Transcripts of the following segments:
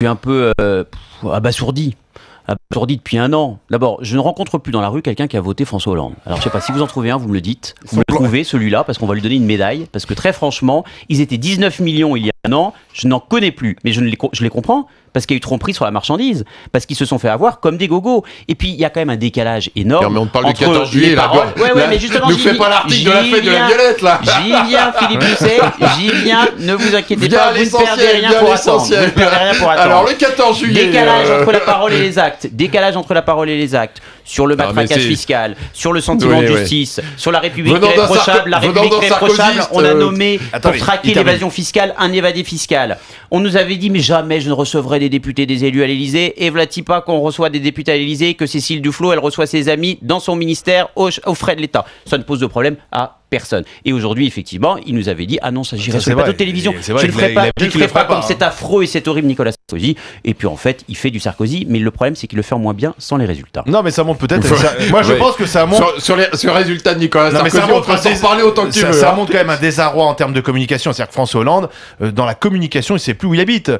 suis un peu abasourdi. Abasourdi depuis un an. D'abord, je ne rencontre plus dans la rue quelqu'un qui a voté François Hollande. Alors, je sais pas, si vous en trouvez un, vous me le dites. Vous me le trouvez, celui-là, parce qu'on va lui donner une médaille. Parce que très franchement, ils étaient 19 millions il y a un an. Je n'en connais plus. Mais je les comprends. Parce qu'il y a eu tromperie sur la marchandise. Parce qu'ils se sont fait avoir comme des gogos. Et puis, il y a quand même un décalage énorme. Mais on parle du 14 juillet, là. Ouais, mais justement, ne fais pas l'article de la fête de la Violette, là. J'y viens, Philippe Doucet. J'y viens. Ne vous inquiétez pas. Vous ne perdez rien pour attendre. Vous ne perdez rien pour attendre. Alors, le 14 juillet. Décalage entre la parole et les actes. Décalage entre la parole et les actes. Sur le matraquage fiscal, sur le sentiment de justice, sur la République irréprochable, on a nommé pour traquer l'évasion fiscale un évadé fiscal. On nous avait dit mais jamais je ne recevrai des députés, des élus à l'Élysée. Et voilà pas qu'on reçoit des députés à l'Élysée, que Cécile Duflot elle reçoit ses amis dans son ministère aux frais de l'État. Ça ne pose de problème à personne. Et aujourd'hui, effectivement, il nous avait dit ah non, ça j'irai sur les plateaux de télévision. Je ne ferai pas comme cet affreux et cet horrible Nicolas Sarkozy. Et puis en fait, il fait du Sarkozy, mais le problème c'est qu'il le fait en moins bien sans les résultats. Non, mais ça montre peut-être. Moi, je pense que ça montre sur le résultat de Nicolas Sarkozy. On peut s'en parler autant que tu veux. Ça montre quand même un désarroi en termes de communication. C'est-à-dire que François Hollande, dans la communication, il ne sait plus où il habite.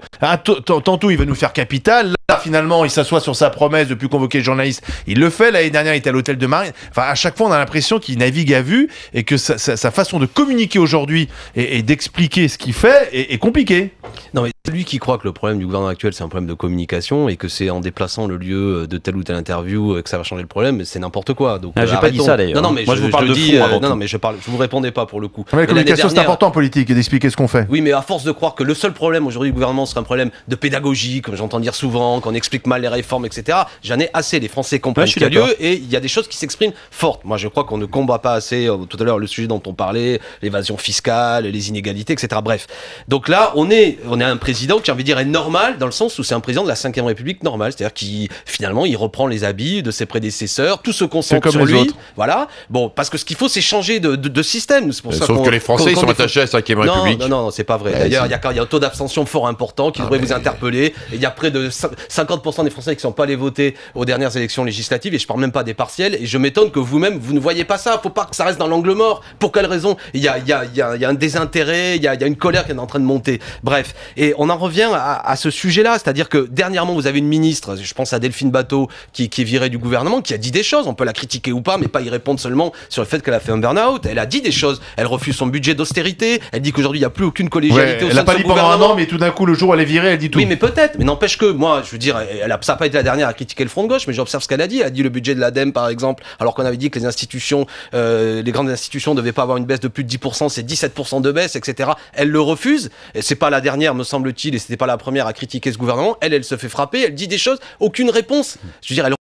Tantôt, il va nous faire capital. Là, finalement, il s'assoit sur sa promesse de plus convoquer les journalistes. Il le fait. L'année dernière, il était à l'hôtel de Marine. Enfin, à chaque fois, on a l'impression qu'il navigue à vue et que sa façon de communiquer aujourd'hui et d'expliquer ce qu'il fait est compliqué. Non, mais celui qui croit que le problème du gouvernement actuel, c'est un problème de communication et que c'est en déplaçant le lieu de telle ou telle interview que ça va changer le problème, c'est n'importe quoi. Donc, j'ai pas dit ça d'ailleurs. Non, mais moi, je vous parle de fond. Non, mais je vous répondais pas pour le coup. Mais la communication, c'est important en politique et d'expliquer ce qu'on fait. Oui, mais à force de croire que le seul problème aujourd'hui du gouvernement serait un problème de pédagogie, comme j'entends dire souvent, qu'on explique mal les réformes, etc. J'en ai assez. Les Français comprennent ce qu'il y a lieu et il y a des choses qui s'expriment fortes. Moi, je crois qu'on ne combat pas assez, tout à l'heure, le sujet dont on parlait, l'évasion fiscale, les inégalités, etc. Bref. Donc là, on est un président qui, j'ai envie de dire, est normal dans le sens où c'est un président de la 5e République normale. C'est-à-dire qu'il, finalement, il reprend les habits de ses prédécesseurs, tout se concentre sur lui. Voilà. Bon, parce que ce qu'il faut, c'est changer de système. C'est pour ça sauf que les Français, ils sont attachés à la 5e République. Non, c'est pas vrai. D'ailleurs, il y a un taux d'abstention fort important qui devrait vous interpeller. Et il y a près de 50% des Français qui ne sont pas allés voter aux dernières élections législatives. Et je parle même pas des partielles. Et je m'étonne que vous-même, vous ne voyez pas ça. Faut pas que ça reste dans l'angle mort. Pour quelle raison? Il y a un désintérêt, il y a une colère qui est en train de monter. Bref. Et on en revient à ce sujet-là. C'est-à-dire que dernièrement, vous avez une ministre, je pense à Delphine Batho, qui est virée du gouvernement, qui a dit des choses. On peut la critiquer ou pas, mais pas y répondre seulement sur le fait qu'elle a fait un burn-out. Elle a dit des choses. Elle refuse son budget d'austérité. Elle dit qu'aujourd'hui, il n'y a plus aucune collégialité au sein de son gouvernement. Elle n'a pas dit pendant un an, mais tout d'un coup, le jour où elle est virée, elle dit tout. Oui, mais peut-être. Mais n'empêche que, moi, je veux dire, ça n'a pas été la dernière à critiquer le Front de gauche, mais j'observe ce qu'elle a dit. Elle a dit le budget de l'ADEME, par exemple, alors qu'on avait dit que les institutions, les grandes institutions ne devaient pas avoir une baisse de plus de 10%, c'est 17% de baisse, etc. Elle le refuse. Et c'est pas la dernière, me semble-t-il, et c'était pas la première à critiquer ce gouvernement. Elle se fait frapper, elle dit des choses, aucune réponse. Je veux dire, elle